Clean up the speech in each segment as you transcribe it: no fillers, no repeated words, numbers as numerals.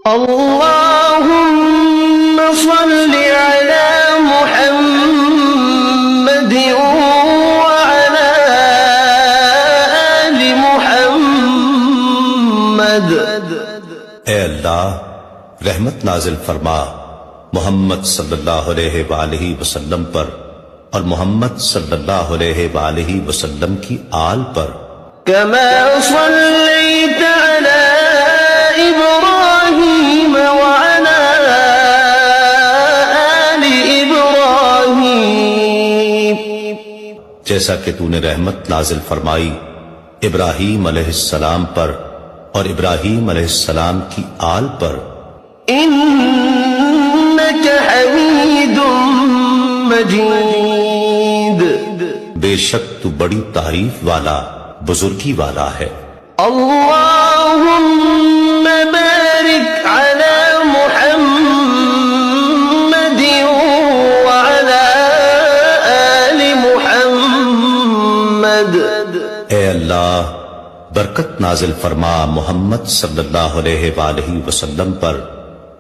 اللهم صل على محمد وعلى آل محمد۔ اے اللہ رحمت نازل فرما محمد صلی اللہ علیہ وآلہ وسلم پر اور محمد صلی اللہ علیہ وآلہ وسلم کی آل پر۔ كما صليت على إبراهيم وعلى آل إبراهيم، جیسا کہ تو نے رحمت نازل فرمائی ابراہیم علیہ السلام پر اور ابراہیم علیہ السلام کی آل پر۔ إنك حميد مجيد، بے شک تو بڑی تعریف والا بزرگی والا ہے۔ اللهم بارك على محمد وعلى آل محمد۔ اے اللہ برکت نازل فرما محمد صلی اللہ علیہ وآلہ وسلم پر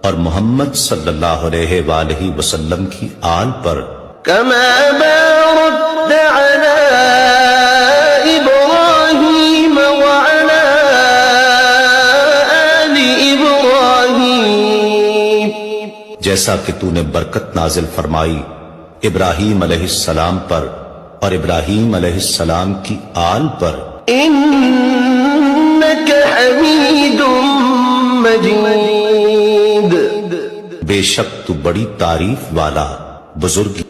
اور محمد صلی اللہ علیہ وآلہ وسلم کی آل پر۔ كما باركت على إبراهيم وعلى آل إبراهيم، جیسا کہ تو نے برکت نازل فرمائی ابراہیم علیہ السلام پر اور ابراہیم علیہ السلام کی آل پر۔ إنك حميد مجيد، بے شک تو بڑی تعریف والا بزرگی